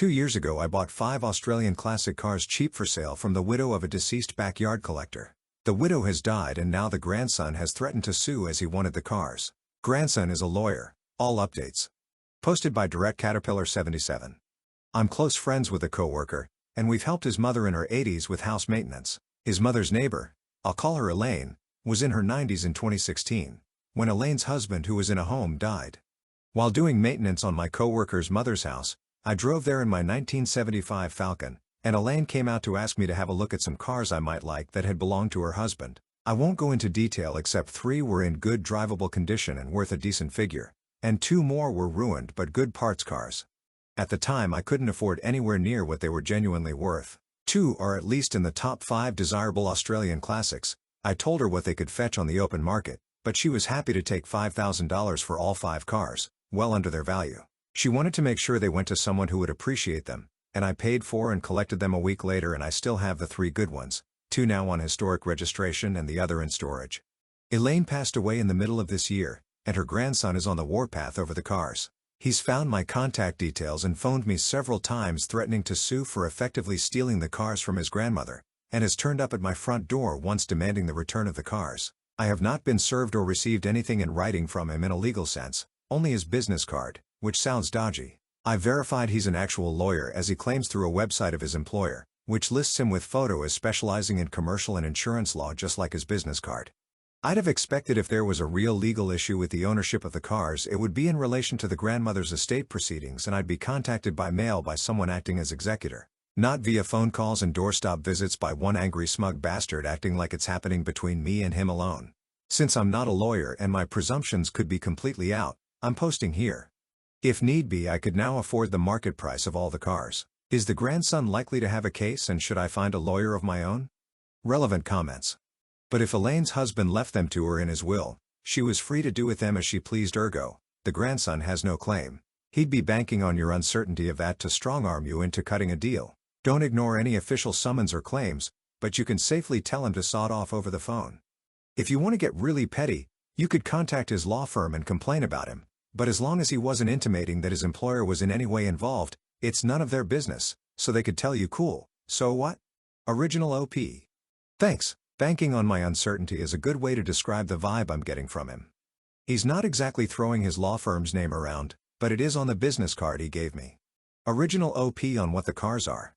2 years ago I bought 5 Australian classic cars cheap for sale from the widow of a deceased backyard collector. The widow has died and now the grandson has threatened to sue as he wanted the cars. Grandson is a lawyer. All updates. Posted by Direct Caterpillar 77. I'm close friends with a coworker, and we've helped his mother in her 80s with house maintenance. His mother's neighbor, I'll call her Elaine, was in her 90s in 2016, when Elaine's husband, who was in a home, died. While doing maintenance on my coworker's mother's house, I drove there in my 1975 Falcon, and Elaine came out to ask me to have a look at some cars I might like that had belonged to her husband. I won't go into detail except 3 were in good drivable condition and worth a decent figure, and 2 more were ruined but good parts cars. At the time I couldn't afford anywhere near what they were genuinely worth. 2 are at least in the top 5 desirable Australian classics. I told her what they could fetch on the open market, but she was happy to take $5,000 for all 5 cars, well under their value. She wanted to make sure they went to someone who would appreciate them, and I paid for and collected them a week later, and I still have the 3 good ones, 2 now on historic registration and the other in storage. Elaine passed away in the middle of this year, and her grandson is on the warpath over the cars. He's found my contact details and phoned me several times threatening to sue for effectively stealing the cars from his grandmother, and has turned up at my front door once demanding the return of the cars. I have not been served or received anything in writing from him in a legal sense, only his business card, which sounds dodgy. I verified he's an actual lawyer as he claims through a website of his employer, which lists him with photo as specializing in commercial and insurance law just like his business card. I'd have expected if there was a real legal issue with the ownership of the cars, it would be in relation to the grandmother's estate proceedings, and I'd be contacted by mail by someone acting as executor, not via phone calls and doorstop visits by one angry smug bastard acting like it's happening between me and him alone. Since I'm not a lawyer and my presumptions could be completely out, I'm posting here. If need be, I could now afford the market price of all the cars. Is the grandson likely to have a case, and should I find a lawyer of my own? Relevant comments. But if Elaine's husband left them to her in his will, she was free to do with them as she pleased, ergo, the grandson has no claim. He'd be banking on your uncertainty of that to strong-arm you into cutting a deal. Don't ignore any official summons or claims, but you can safely tell him to sod off over the phone. If you want to get really petty, you could contact his law firm and complain about him, but as long as he wasn't intimating that his employer was in any way involved, it's none of their business, so they could tell you cool, so what? Original OP. Thanks. Banking on my uncertainty is a good way to describe the vibe I'm getting from him. He's not exactly throwing his law firm's name around, but it is on the business card he gave me. Original OP on what the cars are.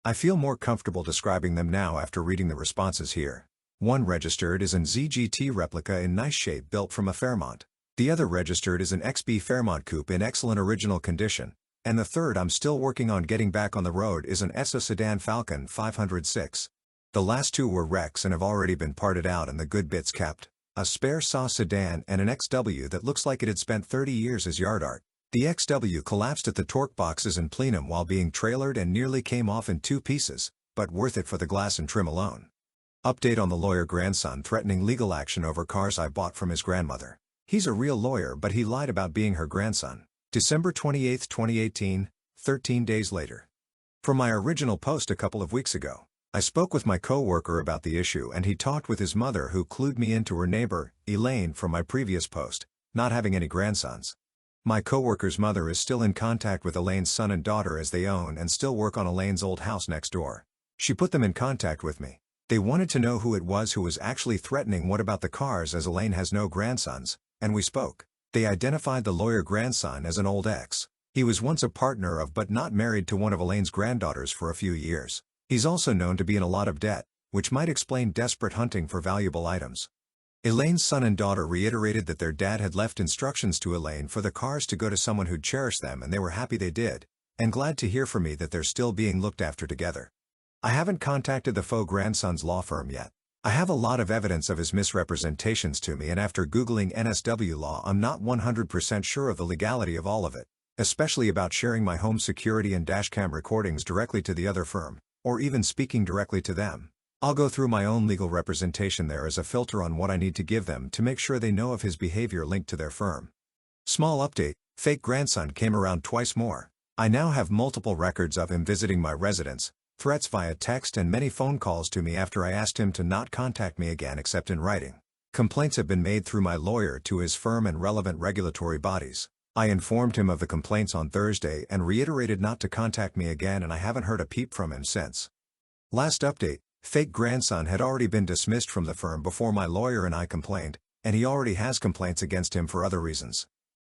I feel more comfortable describing them now after reading the responses here. One registered is an ZGT replica in nice shape built from a Fairmont. The other registered is an XB Fairmont coupe in excellent original condition, and the third I'm still working on getting back on the road is an ESSA sedan Falcon 506. The last 2 were wrecks and have already been parted out and the good bits kept. A spare SAW sedan and an XW that looks like it had spent 30 years as yard art. The XW collapsed at the torque boxes in plenum while being trailered and nearly came off in 2 pieces, but worth it for the glass and trim alone. Update on the lawyer grandson threatening legal action over cars I bought from his grandmother. He's a real lawyer, but he lied about being her grandson. December 28, 2018, 13 days later. From my original post a couple of weeks ago. I spoke with my coworker about the issue and he talked with his mother, who clued me into her neighbor, Elaine, from my previous post, not having any grandsons. My coworker's mother is still in contact with Elaine's son and daughter as they own and still work on Elaine's old house next door. She put them in contact with me. They wanted to know who it was who was actually threatening what about the cars, as Elaine has no grandsons, and we spoke. They identified the lawyer grandson as an old ex. He was once a partner of but not married to one of Elaine's granddaughters for a few years. He's also known to be in a lot of debt, which might explain desperate hunting for valuable items. Elaine's son and daughter reiterated that their dad had left instructions to Elaine for the cars to go to someone who'd cherish them, and they were happy they did, and glad to hear from me that they're still being looked after together. I haven't contacted the faux grandson's law firm yet. I have a lot of evidence of his misrepresentations to me, and after Googling NSW law I'm not 100% sure of the legality of all of it, especially about sharing my home security and dashcam recordings directly to the other firm, or even speaking directly to them. I'll go through my own legal representation there as a filter on what I need to give them to make sure they know of his behavior linked to their firm. Small update, fake grandson came around twice more. I now have multiple records of him visiting my residence, threats via text and many phone calls to me after I asked him to not contact me again except in writing. Complaints have been made through my lawyer to his firm and relevant regulatory bodies. I informed him of the complaints on Thursday and reiterated not to contact me again, and I haven't heard a peep from him since. Last update, fake grandson had already been dismissed from the firm before my lawyer and I complained, and he already has complaints against him for other reasons.